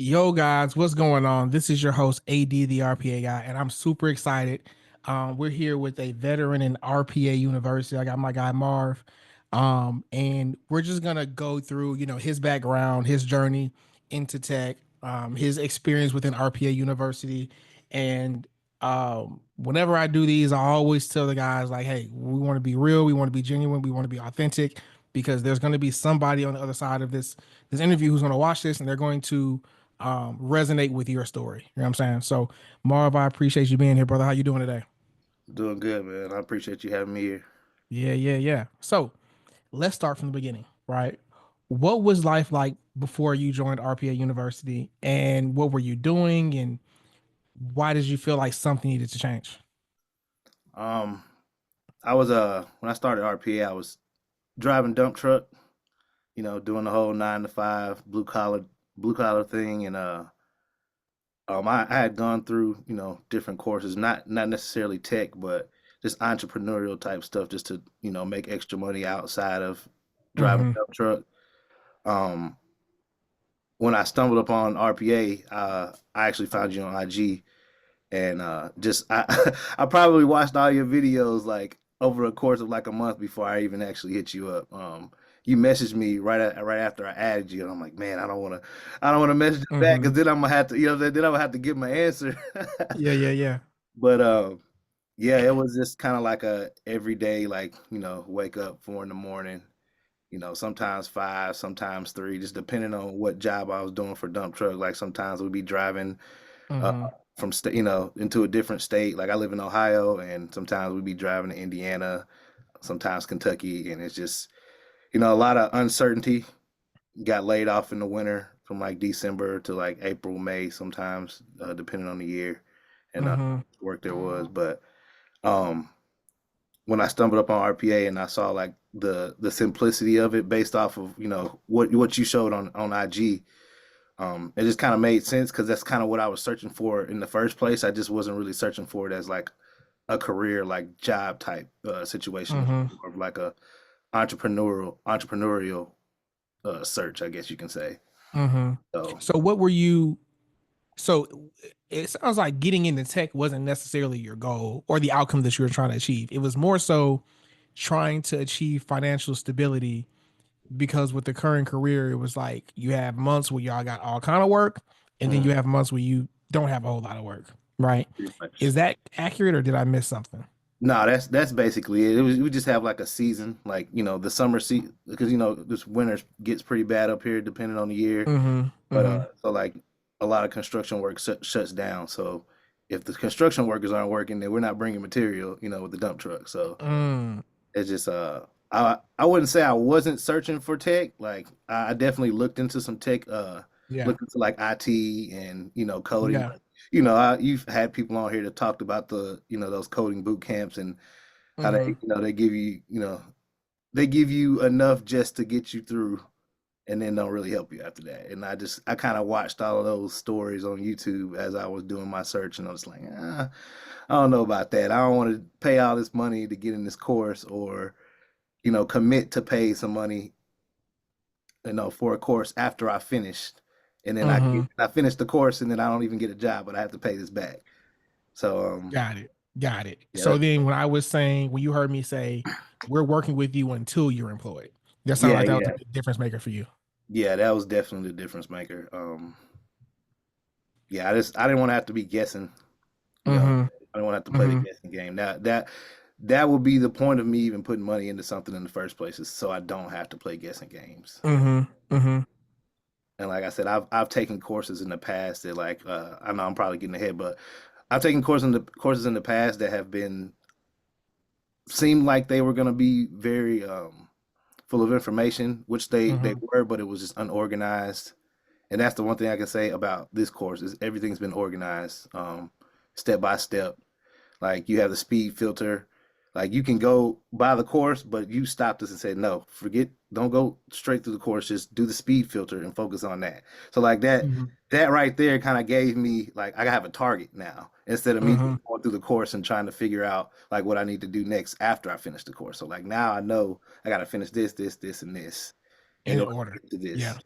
Yo, guys, what's going on? This is your host, AD, the RPA guy, and I'm super excited. We're here with a veteran in RPA University. I got my guy Marv, and we're just gonna go through, his background, his journey into tech, his experience within RPA University, and whenever I do these, I always tell the guys like, "Hey, we want to be real, we want to be genuine, we want to be authentic." Because there's going to be somebody on the other side of this interview who's going to watch this and they're going to resonate with your story. You know what I'm saying? So, Marv, I appreciate you being here, brother. How you doing today? Doing good, man. I appreciate you having me here. Yeah, yeah, yeah. So, let's start from the beginning, right? What was life like before you joined RPA University, and what were you doing, and why did you feel like something needed to change? Um, I was when I started RPA, I was driving dump truck, doing the whole 9 to 5 blue collar thing, and I had gone through different courses, not necessarily tech, but just entrepreneurial type stuff, just to make extra money outside of driving Mm-hmm. dump truck. Um, when I stumbled upon RPA, I actually found you on IG. And just I probably watched all your videos like over a course of like a month before I even actually hit you up. You messaged me right after I added you, and I'm like, man, I don't want to message you back Mm-hmm. because then I'm gonna have to, then I'm gonna have to give my answer. Yeah, yeah, yeah. But yeah, it was just kind of like a everyday, like wake up 4 in the morning, sometimes five, sometimes three, just depending on what job I was doing for dump truck. Like sometimes we'd be driving uh, Mm-hmm. from state, into a different state. Like I live in Ohio, and sometimes we'd be driving to Indiana, sometimes Kentucky, and it's just, a lot of uncertainty. Got laid off in the winter from like December to like April, May, sometimes, depending on the year and Mm-hmm. work there was. But um, when I stumbled up on RPA and I saw like the simplicity of it based off of what you showed on IG. It just kind of made sense because that's kind of what I was searching for in the first place. I just wasn't really searching for it as like a career, like job type situation. It was Mm-hmm. more of like a entrepreneurial search, I guess you can say. Mm-hmm. So So, what were you? So it sounds like getting into tech wasn't necessarily your goal or the outcome that you were trying to achieve. It was more so trying to achieve financial stability because with the current career, it was like you have months where y'all got all kind of work, and then mm, you have months where you don't have a whole lot of work, right? pretty much. Is that accurate or did I miss something? No, that's basically it. We just have like a season, like the summer season, because this winter gets pretty bad up here, depending on the year. Mm-hmm. But Mm-hmm. so like a lot of construction work shuts down. So if the construction workers aren't working, then we're not bringing material, with the dump truck. So Mm. it's just I wouldn't say I wasn't searching for tech. Like I definitely looked into some tech, Yeah. looked into like IT and coding. Yeah. You've had people on here that talked about the those coding boot camps and how they Mm-hmm. they give you they give you enough just to get you through and then don't really help you after that. And I kind of watched all of those stories on YouTube as I was doing my search, and I was like, I don't know about that. I don't want to pay all this money to get in this course, or commit to pay some money, for a course after I finished, and then Mm-hmm. I finished the course, and then I don't even get a job, but I have to pay this back. So Got it. Got it. yeah, So then when I was saying, when you heard me say, we're working with you until you're employed, that sounded yeah, like that was a yeah, big difference maker for you. yeah. That was definitely the difference maker. Yeah, I didn't want to have to be guessing. You know, Mm-hmm. I don't want to have to play the Mm-hmm. guessing game. That would be the point of me even putting money into something in the first place, is so I don't have to play guessing games. Mm-hmm. Mm-hmm. And like I said, I've taken courses in the past that like I know I'm probably getting ahead, but I've taken courses in the past that have been seemed like they were going to be very full of information, which they Mm-hmm. were, but it was just unorganized. And that's the one thing I can say about this course is everything's been organized, step by step. Like you have the speed filter. Like you can go by the course, but you stopped us and said, no, forget, don't go straight through the course. Just do the speed filter and focus on that. So like Mm-hmm. that right there kind of gave me like I have a target now instead of me Mm-hmm. just going through the course and trying to figure out like what I need to do next after I finish the course. So like now I know I got to finish this, and this in In order to order. get to Yeah. this.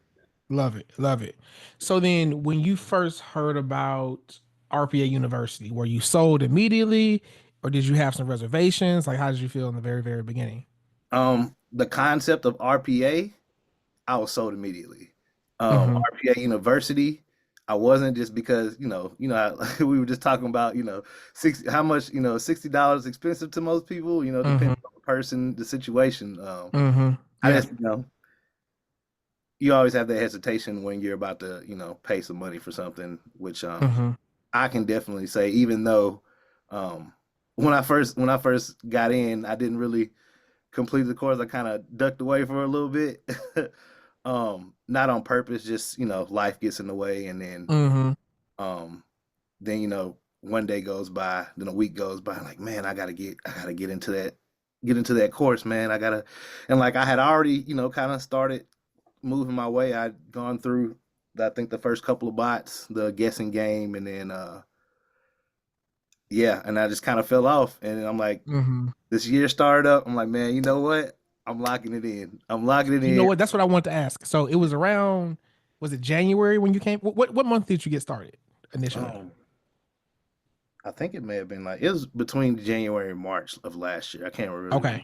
Love it. Love it. So then when you first heard about RPA University, were you sold immediately or did you have some reservations? Like how did you feel in the very, very beginning? The concept of RPA, I was sold immediately. Mm-hmm. RPA University, I wasn't just because how, we were just talking about how much $60 expensive to most people. Mm-hmm. Depending on the person, the situation. Mm-hmm. I Yeah. just you always have that hesitation when you're about to pay some money for something, which Mm-hmm. I can definitely say, even though um, when I first got in, I didn't really complete the course. I kind of ducked away for a little bit. Not on purpose, just life gets in the way, and Mm-hmm. um, then one day goes by, then a week goes by. Like, man, I gotta get into that course, man. And like I had already, kind of started moving my way. I'd gone through, I think, the first couple of bots, the guessing game, and then yeah, and I just kind of fell off. And I'm like, Mm-hmm. this year started up. I'm like, man, you know what? I'm locking it in. I'm locking it You know in. what? That's what I want to ask. So it was around, was it January when you came? What month did you get started initially? Um, I think it may have been like it was between January and March of last year. I can't really Okay. remember.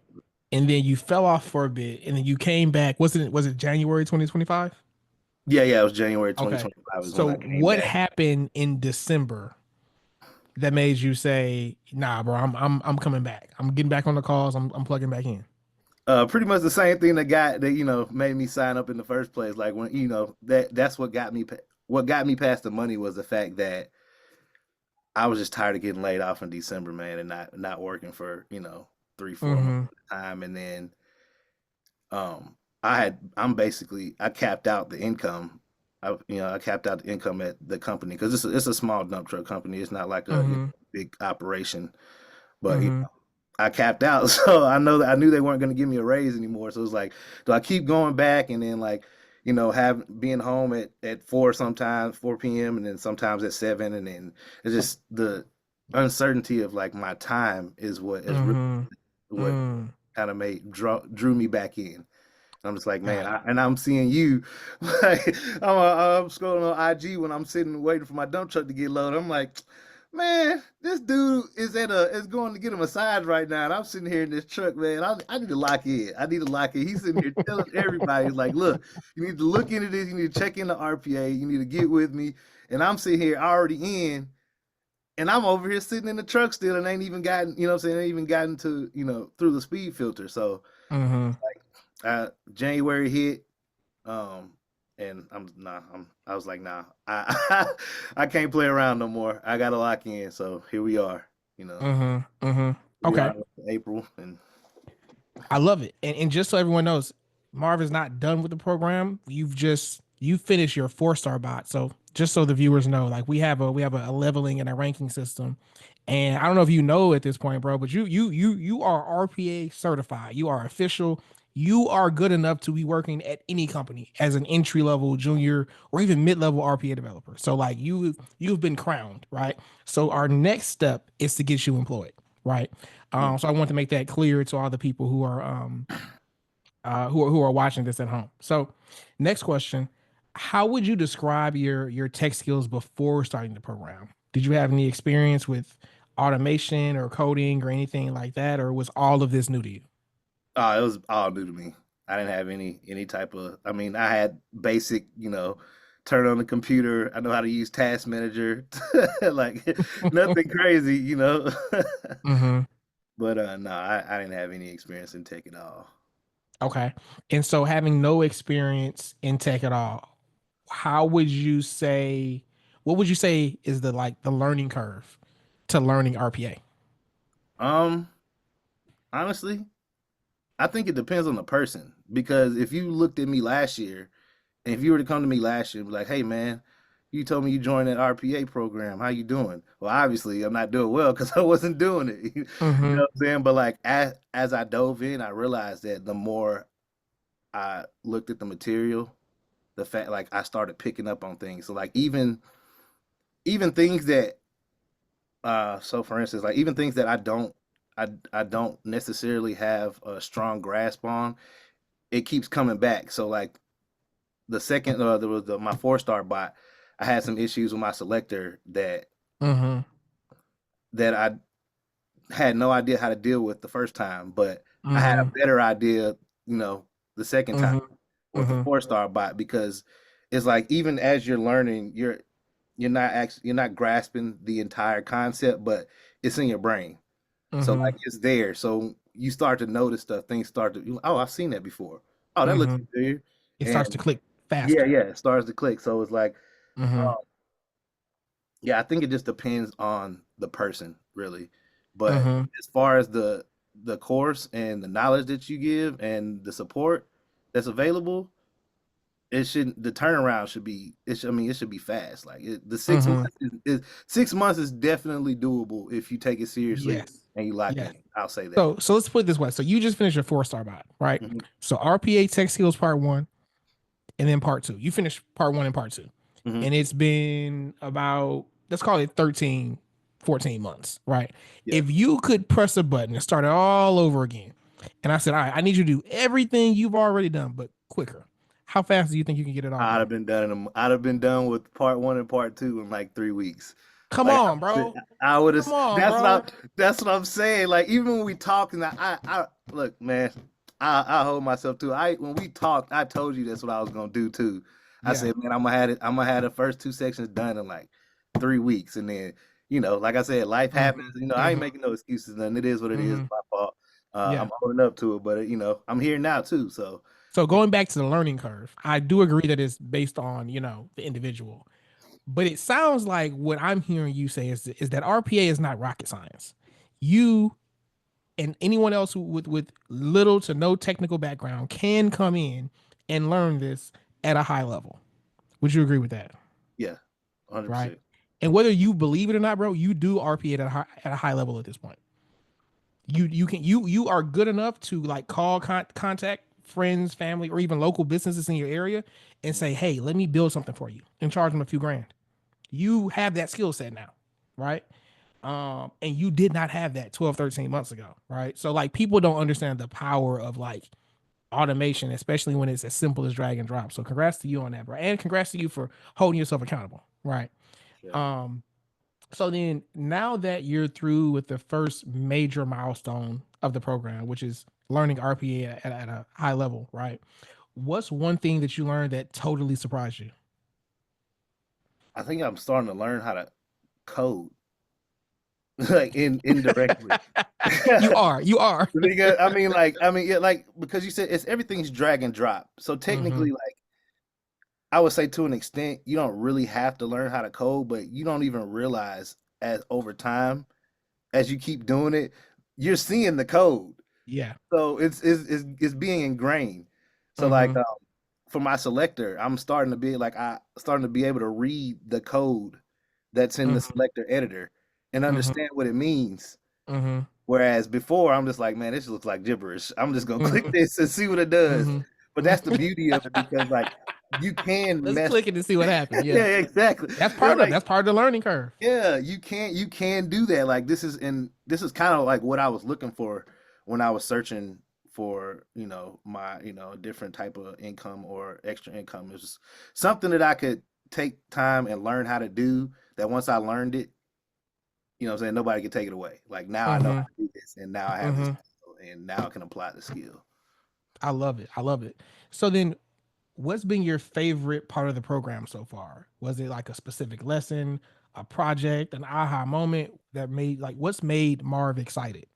And then you fell off for a bit and then you came back. Was it January 2025? Yeah, yeah, it was January Okay. 2025 is when So I came what back. happened in December that made you say, "Nah, bro, I'm coming back. I'm getting back on the calls. I'm plugging back in." Pretty much the same thing that made me sign up in the first place. Like when that's what got me past the money was the fact that I was just tired of getting laid off in December, man, and not working for 3 4 months Mm-hmm. at a time, and then I capped out the income. I capped out the income at the company because it's a small dump truck company. It's not like a Mm-hmm. big operation, but Mm-hmm. I capped out. So I knew they weren't going to give me a raise anymore. So it was like, do I keep going back and then like, have being home at 4 p.m. and then sometimes at 7, and then it's just the uncertainty of like my time is really Mm-hmm. what Mm. kind of drew me back in. I'm just like, man, Got it. and I'm seeing you, like, I'm scrolling on IG when I'm sitting waiting for my dump truck to get loaded. I'm like, man, this dude is going to get a massage right now, and I'm sitting here in this truck, man. I need to lock in. I need to lock in. He's sitting here telling everybody, he's like, look, you need to look into this. You need to check in the RPA. You need to get with me. And I'm sitting here already in, and I'm over here sitting in the truck still, and ain't even gotten, what I'm saying, ain't even gotten to, through the speed filter. So Mm-hmm. January hit, um, and I was like, nah, I I can't play around no more. I gotta lock in. So here we are. You know, Mm-hmm. Mm-hmm. here we Okay. are in April, and I love it. And just so everyone knows, Marv is not done with the program. You finished your 4-star bot. So just so the viewers know, like we have a leveling and a ranking system. And I don't know if you know at this point, bro, but you are RPA certified. You are official. You are good enough to be working at any company as an entry level, junior, or even mid level RPA developer. So like you've been crowned, right? So our next step is to get you employed, right? mm. So I want to make that clear to all the people who are watching this at home. So, next question: how would you describe your tech skills before starting the program? Did you have any experience with automation or coding or anything like that, or was all of this new to you? It was all new to me. I didn't have any type of. I mean, I had basic, turn on the computer. I know how to use Task Manager, like nothing crazy. Mm-hmm. But no, I didn't have any experience in tech at all. Okay. And so, having no experience in tech at all, how would you say? What would you say is the learning curve to learning RPA? Um, Honestly, I think it depends on the person because if you looked at me last year, and if you were to come to me last year and be like, "Hey, man, you told me you joined that RPA program. How you doing?" Well, obviously, I'm not doing well because I wasn't doing it. You know Mm-hmm. what I'm saying? But like as I dove in, I realized that the more I looked at the material, the fact like I started picking up on things. So like even things that so for instance, like even things that I don't necessarily have a strong grasp on, it keeps coming back. So like the second there was my 4-star bot. I had some issues with my selector Mm-hmm. that I had no idea how to deal with the first time, but I had Mm-hmm. a better idea, the second time Mm-hmm. with the Mm-hmm. 4-star bot because it's like even as you're learning, you're not grasping the entire concept, but it's in your brain. So Mm-hmm. like it's there. So you start to notice stuff. Things start to oh, I've seen that before. Oh, that looks Mm-hmm. familiar. It starts to And click yeah, faster. yeah, it starts to click. So it's like, Mm-hmm. um, yeah, I think it just depends on the person, really. But Mm-hmm. as far as the course and the knowledge that you give and the support that's available, it shouldn't the turnaround should be I mean it should be fast. Like the six Mm-hmm. months is 6 months is definitely doable if you take it seriously Yes. and you lock Yes. in. I'll say that. So let's put it this way. So you just finished your 4-star bot, right? Hmm. So RPA Tech Skills Part 1 and then Part 2. You finished Part 1 and Part 2. Hmm. And it's been about, let's call it 13, 14 months, right? Yeah. If you could press a button and start it all over again, and I said, all right, I need you to do everything you've already done, but quicker. How fast do you think you can get it all I'd done? have been done. I'd have been done with part one and part two in like 3 weeks. Come Like on, bro. I would have. Come on, bro. That's what I'm saying. Like even when we talk, and I look, man. I hold myself to. When we talked, I told you that's what I was gonna do too. I Yeah. said, man, I'm gonna have it. I'm gonna have the first two sections done in like 3 weeks, and then like I said, life happens. Mm-hmm. I ain't Mm-hmm. making no excuses. None. It is what it is. Mm-hmm. My fault. Yeah. I'm owning up to it, but I'm here now too. So So going back to the learning curve, I do agree that it's based on, the individual. But it sounds like what I'm hearing you say is that RPA is not rocket science. You and anyone else with little to no technical background can come in and learn this at a high level. Would you agree with that? yeah, Right. 100%. And whether you believe it or not, bro, you do RPA at a high level at this point. You are good enough to like call contact friends, family, or even local businesses in your area and say, hey, let me build something for you and charge them a few grand. You have that skill set now, right? And you did not have that 12, 13 months ago, right? So like people don't understand the power of like automation, especially when it's as simple as drag and drop. So congrats to you on that, bro. And congrats to you for holding yourself accountable, right? Yeah. Um, so then now that you're through with the first major milestone of the program, which is learning RPA at a high level, right? What's one thing that you learned that totally surprised you? I think I'm starting to learn how to code, like indirectly. You are, you are. Because yeah, like because you said it's everything's drag and drop. So Mm-hmm. technically, like I would say to an extent, you don't really have to learn how to code, but you don't even realize as over time, as you keep doing it, you're seeing the code. Yeah. So it's being ingrained. So like Mm-hmm. for my selector, I'm starting to be able to read the code that's in the Mm-hmm. selector editor and Mm-hmm. understand what it means. Mm-hmm. Whereas before, I'm just like, man, this looks like gibberish. I'm just gonna click Mm-hmm. this and see what it does. But that's the Mm-hmm. beauty of it because like you can Let's mess. click it to see what happens. Yeah. Yeah, exactly. That's And part of like that's part of the learning curve. yeah, you can do that. Like this is kind of like what I was looking for when I was searching for, my, different type of income or extra income. It was just something that I could take time and learn how to do that once I learned it, what I'm saying, nobody can take it away. Like now I know Mm-hmm. how to do this and now I have this Mm-hmm. skill and now I can apply the skill. I love it. I love it. So then what's been your favorite part of the program so far? Was it like a specific lesson, a project, an aha moment that made like what's made Marv excited?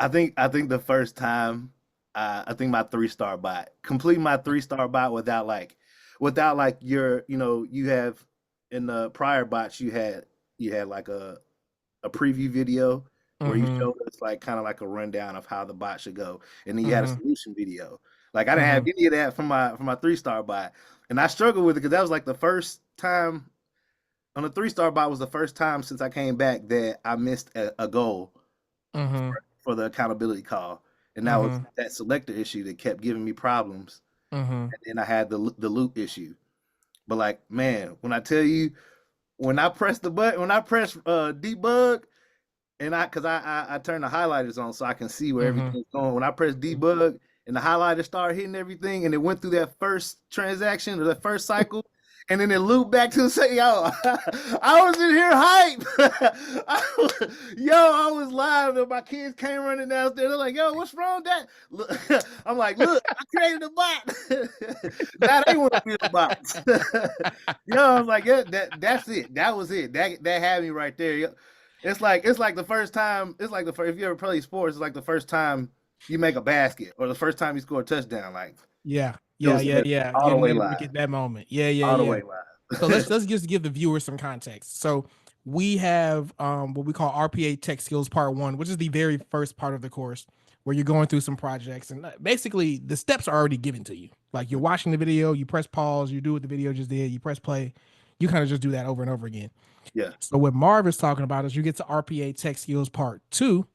I think the first time, I think my 3-star bot, complete my 3-star bot without like you have in the prior bots you had like a preview video where you Mm-hmm. showed us like kind of like a rundown of how the bot should go, and then you had a Mm-hmm. solution video. Like I didn't have Mm-hmm. any of that from my 3-star bot, and I struggled with it because that was like the first time on the 3-star bot was the first time since I came back that I missed a goal Mm-hmm. for the accountability call, and that was Mm-hmm. that selector issue that kept giving me problems. Mm-hmm. And then I had the loop issue. But like, man, when I tell you, when I press the button, when I press debug, and I because I turn the highlighters on so I can see where Mm-hmm. everything's going. When I press debug and the highlighter started hitting everything, and it went through that first transaction or that first cycle, and then it looped back to the say, yo, I was in here hype. Yo, I was live, and my kids came running downstairs. They're like, yo, what's wrong with that? Look, I'm like, look, I created a bot. Now they want to be the bots. Yo, I was like, yeah, that's it. That was it. That had me right there. It's like the first time. It's like the first. If you ever play sports, it's like the first time you make a basket or the first time you score a touchdown. Like Yeah, it yeah, was yeah, yeah. all You're the way never gonna live, get that moment. Yeah, yeah, all the yeah. way So live. let's just give the viewers some context. So we have what we call RPA Tech Skills Part One, which is the very first part of the course where you're going through some projects, and basically the steps are already given to you. Like you're watching the video, you press pause, you do what the video just did, you press play, you kind of just do that over and over again. Yeah, So what Marv is talking about is you get to RPA Tech Skills Part Two,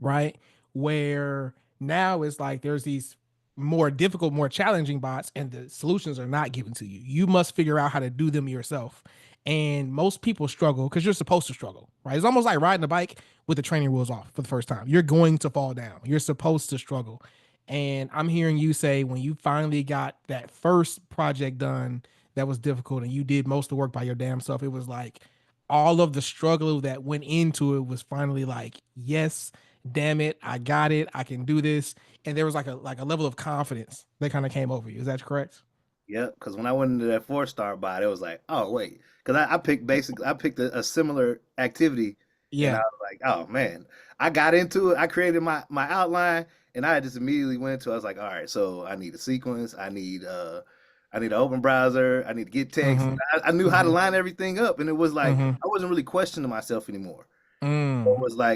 right? Where now it's like there's these more difficult, more challenging bots, and the solutions are not given to you. You must figure out how to do them yourself. And most people struggle because you're supposed to struggle, right? It's almost like riding a bike with the training wheels off for the first time. You're going to fall down. You're supposed to struggle. And I'm hearing you say when you finally got that first project done that was difficult and you did most of the work by your damn self, it was like all of the struggle that went into it was finally like, yes, damn it, I got it, I can do this. And there was like a level of confidence that kind of came over you. Is that correct? yep. Because when I went into that 4-star bot, it was like, oh wait, because I picked a similar activity, and I Yeah. was like, oh man, I got into it. I created my outline, and I just immediately went to. I was like, all right, so I need a sequence. I need an open browser. I need to get text. Mm-hmm. I knew how to Mm-hmm. line everything up, and it was like Mm-hmm. I wasn't really questioning myself anymore. Mm.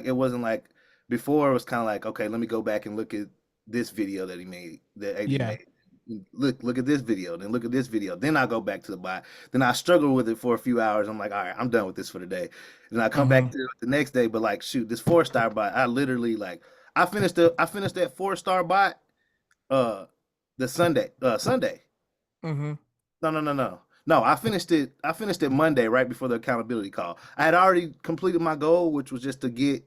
It wasn't like before. It was kind of like, okay, let me go back and look at this video that he made, that AD Yeah. made. Look at this video, then look at this video. Then I go back to the bot. Then I struggle with it for a few hours. I'm like, all right, I'm done with this for the day. Then I come back Mm-hmm. to it the next day, but like, shoot, this 4-star bot, I literally like, I finished that 4-star bot, uh, the Sunday. Mm-hmm. No. I finished it Monday right before the accountability call. I had already completed my goal, which was just to get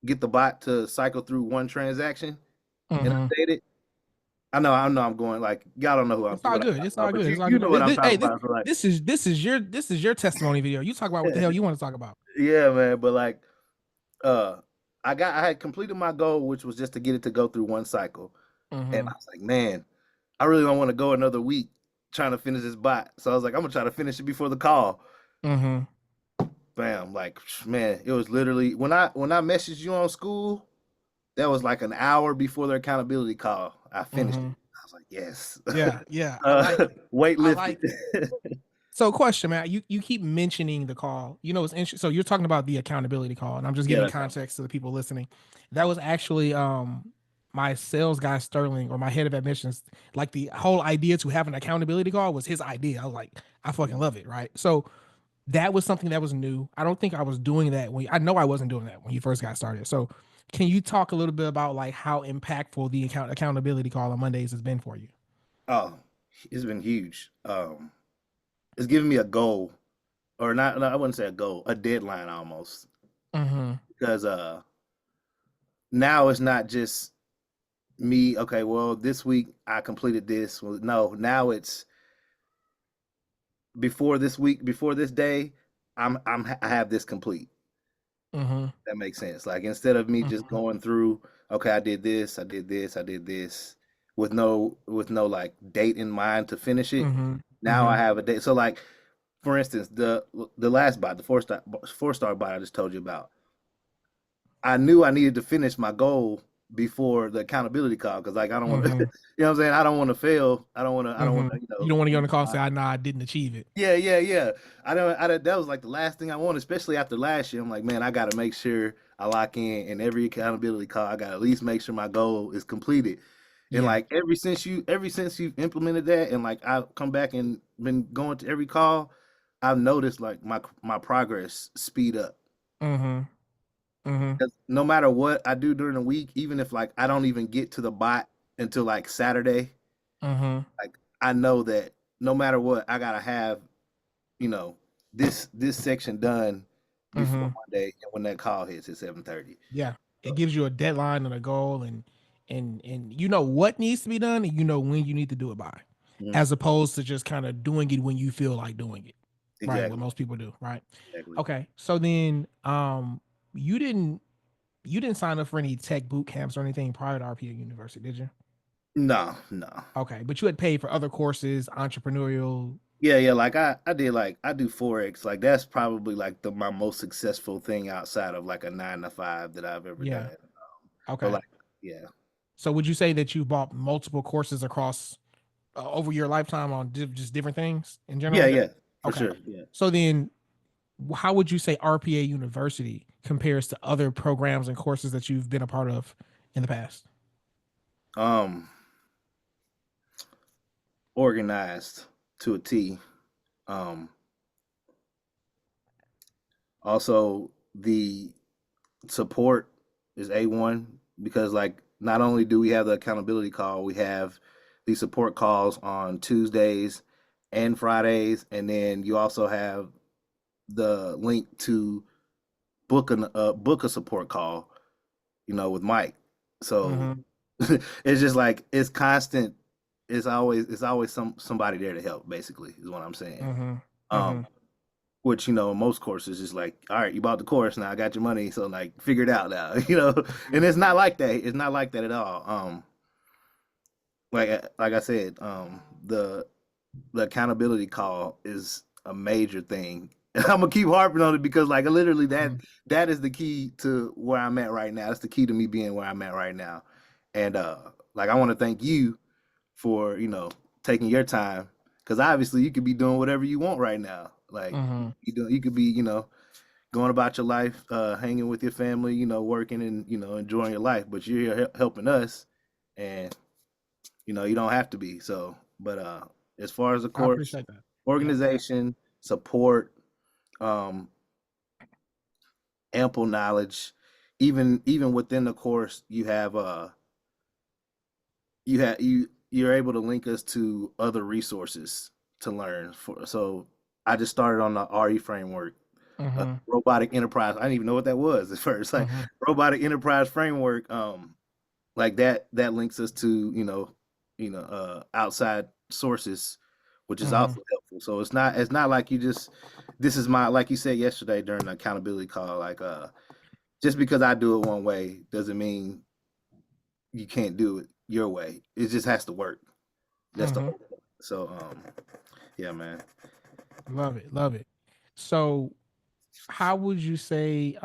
the bot to cycle through one transaction and Mm-hmm. update it. I know I'm going like y'all don't know who I'm It's all what I'm good. talking It's all about, but good. you It's all you good. know what I'm Hey, talking about. So like this is your testimony video. You talk about what the hell you want to talk about. yeah, man. But like uh I had completed my goal, which was just to get it to go through one cycle. And Mm-hmm. I was like, man, I really don't want to go another week trying to finish this bot. So I was like, I'm gonna try to finish it before the call. Mm-hmm. Bam, like man, it was literally when I messaged you on school, that was like an hour before their accountability call. I finished it. Mm-hmm. I was like, yes. Yeah. Yeah. I like it. Weight I lifted. like it. So, question, man. You keep mentioning the call. You know, it's interesting. So you're talking about the accountability call, and I'm just Yeah, giving that's how. context to the people listening. That was actually my sales guy Sterling or my head of admissions. Like the whole idea to have an accountability call was his idea. I was like, I fucking love it, right? So that was something that was new. I don't think I was doing that when I know I wasn't doing that when you first got started. So can you talk a little bit about like how impactful the accountability call on Mondays has been for you? Oh, it's been huge. It's giving me a goal, or not. No, I wouldn't say a goal, a deadline almost. Mm-hmm. Because now it's not just me. Okay, well, this week I completed this. Well, no, now it's before this week, before this day, I have this complete. Mm-hmm. That makes sense. Like instead of me just Mm-hmm. going through, okay, I did this, I did this, I did this, with no like date in mind to finish it. Mm-hmm. Now I Mm-hmm. have a date. So like for instance, the last bot, the 4-star bot I just told you about, I knew I needed to finish my goal before the accountability call because like I don't want to, you Mm-hmm. know what I'm saying? I don't want to fail. I don't want Mm-hmm. to, You don't want to get on the call and say, uh, I know I didn't achieve it. yeah. That was like the last thing I wanted, especially after last year. I'm like, man, I got to make sure I lock in, and every accountability call, I got to at least make sure my goal is completed. And Yeah. like ever since you've implemented that, and like I come back and been going to every call, I've noticed like my progress speed up. Mm-hmm. Mm-hmm. 'Cause no matter what I do during the week, even if like I don't even get to the bot until like Saturday, Mm-hmm. like I know that no matter what, I gotta have you know, this section done before Mm-hmm. Monday and when that call hits at 7:30. Yeah. It So gives you a deadline and a goal, and and you know what needs to be done and you know when you need to do it by, Mhm. as opposed to just kind of doing it when you feel like doing it, right? What Exactly. most people do, right? Exactly. Okay, so then you didn't you didn't sign up for any tech boot camps or anything prior to RPA University, did you? No, no. Okay, but you had paid for other courses, entrepreneurial. Yeah, yeah. Like I did like I do Forex. Like that's probably like my most successful thing outside of like a 9 to 5 that I've ever Yeah. done. But Okay. like, yeah, So would you say that you bought multiple courses across over your lifetime on just different things in yeah, general? yeah, for Okay. sure. Yeah. So then how would you say RPA University compares to other programs and courses that you've been a part of in the past? Um, Organized to a T. Um, Also the support is A1 because like not only do we have the accountability call, we have the support calls on Tuesdays and Fridays, and then you also have the link to book a support call, with Mike. So Mm-hmm. it's just like it's constant. It's always somebody there to help. Basically, is what I'm saying. Mm-hmm. Mm-hmm. Um, which most courses is like, all right, you bought the course, now I got your money, so like figure it out now. And it's not like that. It's not like that at all. Like I said, the accountability call is a major thing. And I'm gonna keep harping on it because like literally Mm-hmm. that is the key to where I'm at right now. That's the key to me being where I'm at right now. And like I want to thank you for taking your time because obviously you could be doing whatever you want right now. Like Mm-hmm. you could be going about your life, hanging with your family, working and enjoying your life. But you're here helping us, and you don't have to be. So, but as far as the I course, appreciate that. Yep. organization, support, um, ample knowledge, even within the course, you're able to link us to other resources to learn. So I just started on the RE framework, Mm-hmm. robotic enterprise. I didn't even know what that was at first. Like Mm-hmm. robotic enterprise framework. Like that links us to outside sources, which is Mm-hmm. also helpful. So it's not like you just this is my like you said yesterday during the accountability call. Like just because I do it one way doesn't mean you can't do it your way. It just has to work. That's the Mm-hmm. whole point. So yeah, man. Love it. Love it. So how would you say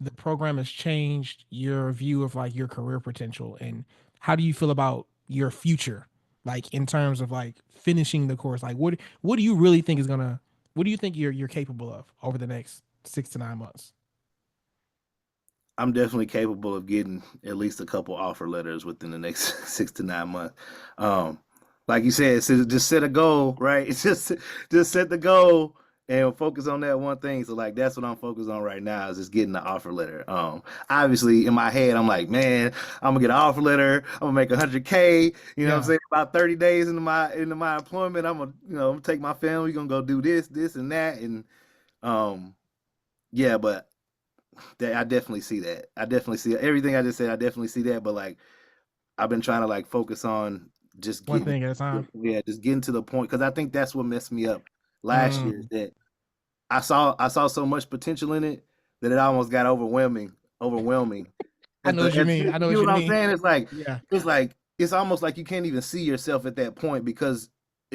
the program has changed your view of like your career potential, and how do you feel about your future, like in terms of like finishing the course? Like what do you really think is gonna what do you think you're capable of over the next 6 to 9 months? I'm definitely capable of getting at least a couple offer letters within the next 6 to 9 months. Um, like you said, just set a goal, right? It's just set the goal and focus on that one thing. So like that's what I'm focused on right now is just getting the offer letter. Obviously in my head I'm like, man, I'm gonna get an offer letter. I'm gonna make 100K. You know what I'm Yeah. saying? About 30 days into my employment, I'm gonna take my family, gonna go do this and that, and um, yeah, but I definitely see that. I definitely see everything I just said. I definitely see that, but like I've been trying to like focus on just One getting, thing at a time. yeah, just getting to the point because I think that's what messed me up last year. Is Mm, that I saw so much potential in it that it almost got overwhelming. I know what you mean. You I know what know you what I'm mean. saying? Yeah. It's almost like you can't even see yourself at that point because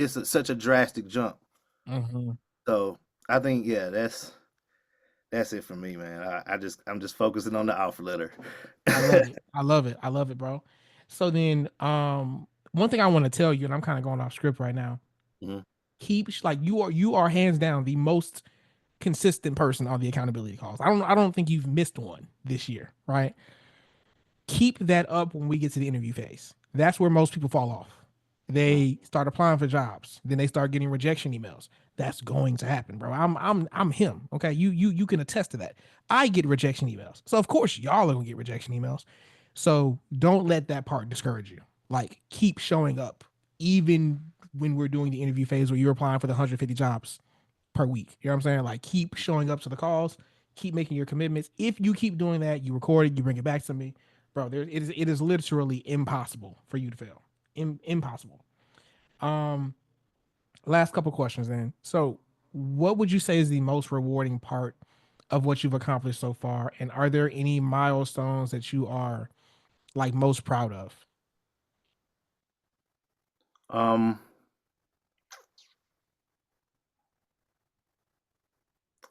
such a drastic jump. Hmm. So I think yeah, that's it for me, man. I'm just focusing on the offer letter. I love it. I love it. I love it, bro. So then, one thing I want to tell you, and I'm kind of going off script right now. Mhm. Keep like you are hands down the most consistent person on the accountability calls. I don't think you've missed one this year, right? Keep that up when we get to the interview phase. That's where most people fall off. Mhm. They start applying for jobs, then they start getting rejection emails. That's going to happen, bro. I'm him. Okay, you can attest to that. I get rejection emails, so of course y'all are gonna get rejection emails. So don't let that part discourage you. Like keep showing up, even when we're doing the interview phase where you're applying for the 150 jobs per week. You know what I'm saying? Like keep showing up to the calls, keep making your commitments. If you keep doing that, you record it, you bring it back to me. bro. It is literally impossible for you to fail. Impossible. Um, Last couple questions then. So, what would you say is the most rewarding part of what you've accomplished so far? And are there any milestones that you are like most proud of? Um,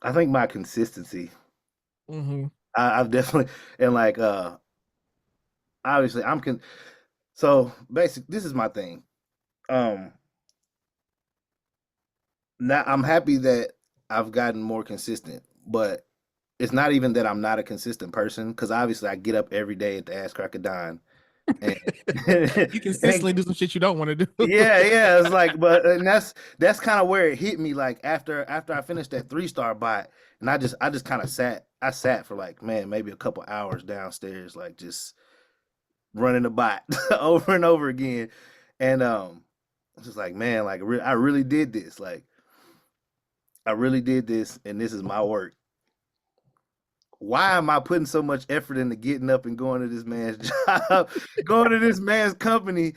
I think my consistency. Mm-hmm. I've definitely and like obviously so basic this is my thing. Um Now I'm happy that I've gotten more consistent, but it's not even that I'm not a consistent person because obviously I get up every day at the ass crack of dawn and You and consistently do some shit you don't want to do. yeah, it's like, but and that's kind of where it hit me. Like after I finished that 3-star bot, and I just kind of sat for like, man, maybe a couple hours downstairs, like just running the bot over and over again, and it's just like, man, like I really did this, like I really did this, and this is my work. Why am I putting so much effort into getting up and going to this man's job, going to this man's company,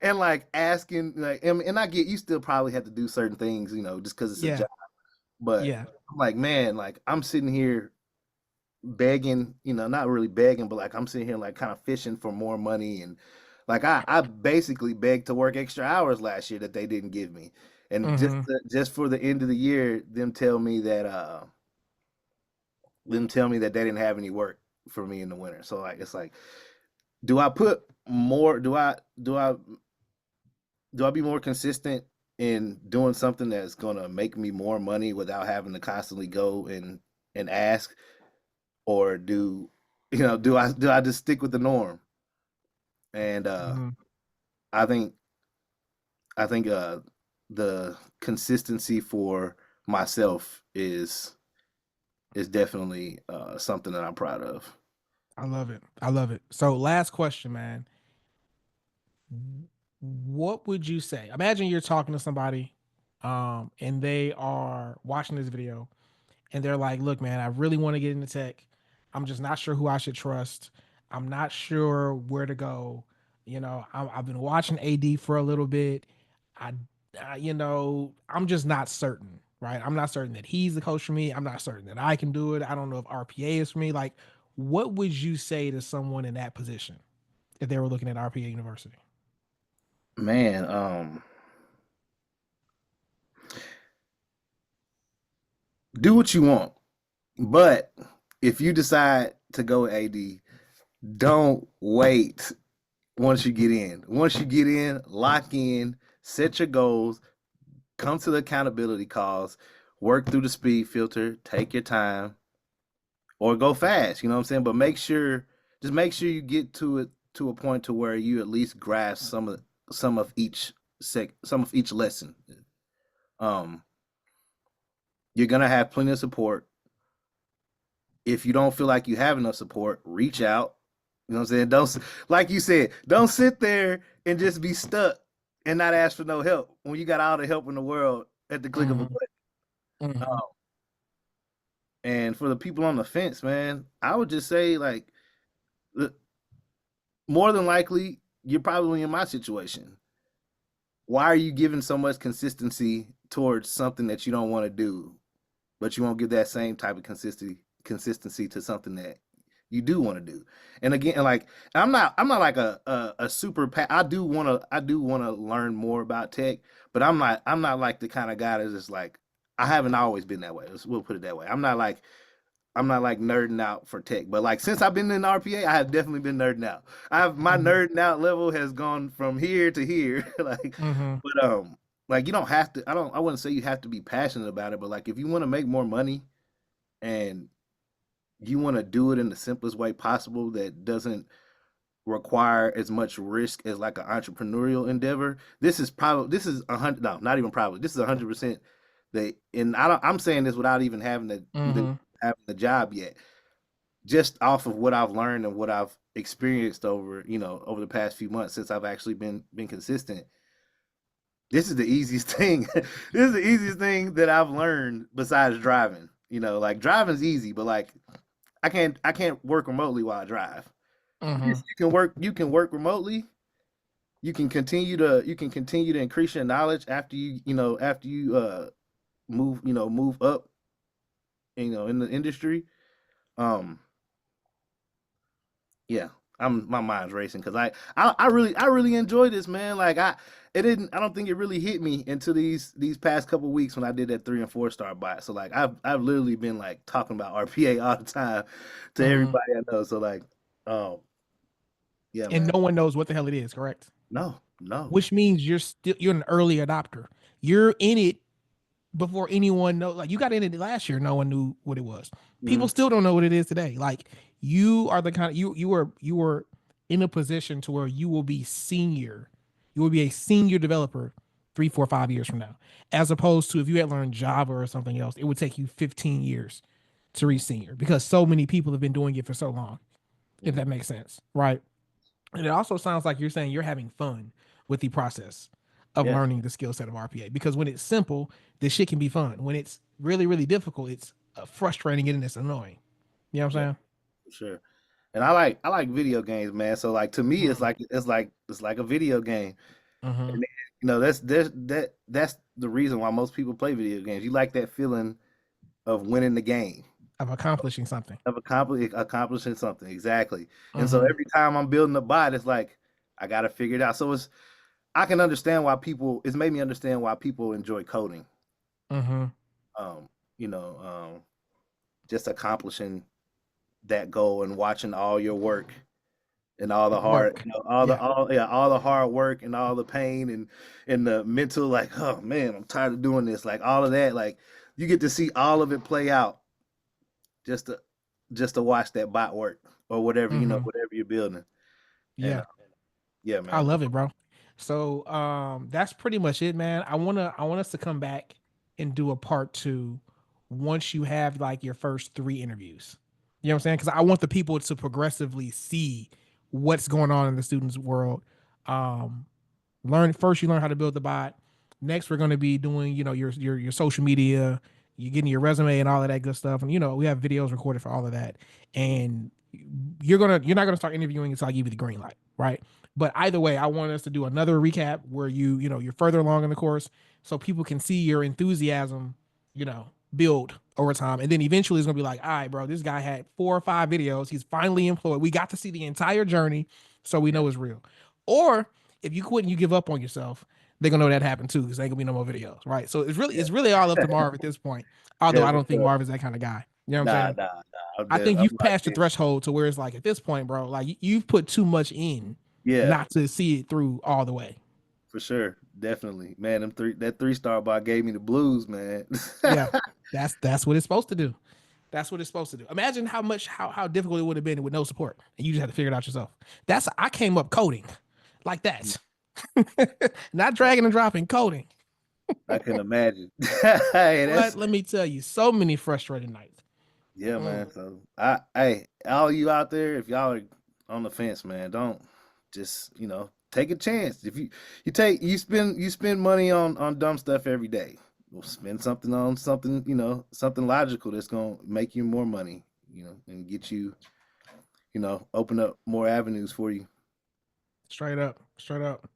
and like asking, like, and I get you still probably have to do certain things, just because it's a Yeah, job. But yeah, I'm like, man, like I'm sitting here begging, not really begging, but like I'm sitting here like kind of fishing for more money, and like I basically begged to work extra hours last year that they didn't give me, and mm-hmm. just for the end of the year, them tell me that they didn't have any work for me in the winter. So like it's like, do I put more? Do I be more consistent in doing something that's gonna make me more money without having to constantly go and ask, or do I just stick with the norm? And Mm-hmm. I think I think the consistency for myself is definitely something that I'm proud of. I love it. I love it. So, last question, man. What would you say? Imagine you're talking to somebody, and they are watching this video, and they're like, "Look, man, I really want to get into tech. I'm just not sure who I should trust. I'm not sure where to go. I've been watching AD for a little bit. I, I'm just not certain, right? I'm not certain that he's the coach for me. I'm not certain that I can do it. I don't know if RPA is for me. Like, what would you say to someone in that position if they were looking at RPA University?" Man, do what you want. But if you decide to go AD, don't wait once you get in. Once you get in, lock in, set your goals, come to the accountability calls, work through the speed filter, take your time, or go fast. You know what I'm saying? But just make sure you get to it to a point to where you at least grasp some of each lesson. Um, you're gonna have plenty of support. If you don't feel like you have enough support, reach out. You know what I'm saying? Don't, like you said, don't sit there and just be stuck and not ask for no help when you got all the help in the world at the click of a Mm-hmm. button. Mm-hmm. And for the people on the fence, man, I would just say like, more than likely, you're probably in my situation. Why are you giving so much consistency towards something that you don't want to do, but you won't give that same type of consistency to something that you do want to do? And again, like I'm not like a super I do want to learn more about tech, but I'm not like the kind of guy that's just like, I haven't always been that way. We'll put it that way. I'm not like nerding out for tech, but like since I've been in RPA, I have definitely been nerding out. My Mm-hmm. nerding out level has gone from here to here. Like, Mm-hmm. but like you don't have to. I wouldn't say you have to be passionate about it, but like if you want to make more money and you want to do it in the simplest way possible that doesn't require as much risk as like an entrepreneurial endeavor, this is 100, no, not even probably, this is 100% and I'm saying this without even Mm-hmm. having the job yet, just off of what I've learned and what I've experienced over the past few months since I've actually been consistent. This is the easiest thing. This is the easiest thing that I've learned besides driving. Like driving's easy, but like I can't work remotely while I drive. Mm-hmm. You can work remotely. You can continue to increase your knowledge after after you move up, in the industry. Um, yeah, my mind's racing because I really enjoy this, man. Like I don't think it really hit me until these past couple weeks when I did that 3 and 4 star bot. So like I've literally been like talking about RPA all the time to Mm-hmm. everybody I know. So like, um, yeah, And man. no one knows what the hell it is, correct? No, no. Which means you're an early adopter. You're in it before anyone knows. Like you got in it last year, no one knew what it was. People Hmm. still don't know what it is today. Like you are the kind of you were in a position to where you will be senior. You will be a senior developer 3, 4, 5 years from now, as opposed to if you had learned Java or something else, it would take you 15 years to reach senior because so many people have been doing it for so long. If Hmm. that makes sense, right? And it also sounds like you're saying you're having fun with the process of Yeah, learning the skill set of RPA because when it's simple, this shit can be fun. When it's really, really difficult, it's frustrating and it's annoying. You know what yeah, I'm for sure. And I like video games, man. So like to me, saying? it's like a video game. Mm-hmm. And that's the reason why most people play video games. You like that feeling of winning the game, Of accomplishing something. of accomplishing something. Exactly. And so Mm-hmm. every time I'm building a bot, it's like I got to figure it out. So I can understand why it's made me understand why people enjoy coding. Mm-hmm. Um, you know, just accomplishing that goal and watching all your work and all the hard, Work. the Yeah. all the hard work and all the pain and the mental, like, oh man, I'm tired of doing this, like all of that, like you get to see all of it play out just to watch that bot work or whatever, Mm-hmm. whatever you're building. And Yeah. yeah, I man. love it, bro. So that's pretty much it, man. I want us to come back and do a part two once you have like your first 3 interviews. You know what I'm saying? Because I want the people to progressively see what's going on in the students' world. Um, learn first, you learn how to build the bot. Next, we're going to be doing, your social media, you getting your resume and all of that good stuff. And we have videos recorded for all of that. And you're not gonna start interviewing until I give you the green light, right? But either way, I want us to do another recap where you're further along in the course, so people can see your enthusiasm, build over time, and then eventually it's gonna be like, all right, bro, this guy had 4 or 5 videos. He's finally employed. We got to see the entire journey, so we Yeah, know it's real. Or if you quit and you give up on yourself, they're gonna know that happened too, because there ain't gonna be no more videos, right? So it's really all up to Marv at this point. Although yeah, I for don't think sure. Marv is that kind of guy. You know what I'm Nah, saying? nah, nah. I think I'm you've locked passed the in. threshold to where it's like at this point, bro, like you've put too much in Yeah, not to see it through all the way. for sure, definitely, man. That 3 star bot gave me the blues, man. Yeah, that's what it's supposed to do. That's what it's supposed to do. Imagine how difficult it would have been with no support, and you just had to figure it out yourself. That's I came up coding like that, not dragging and dropping coding. I can imagine. Hey, But that's let me tell you, so many frustrated nights. yeah, Mm, man. So hey, all you out there, if y'all are on the fence, man, don't just take a chance. If you spend money on dumb stuff every day. Well, spend something on something, something logical that's gonna make you more money, and get you, open up more avenues for you. straight up, straight up.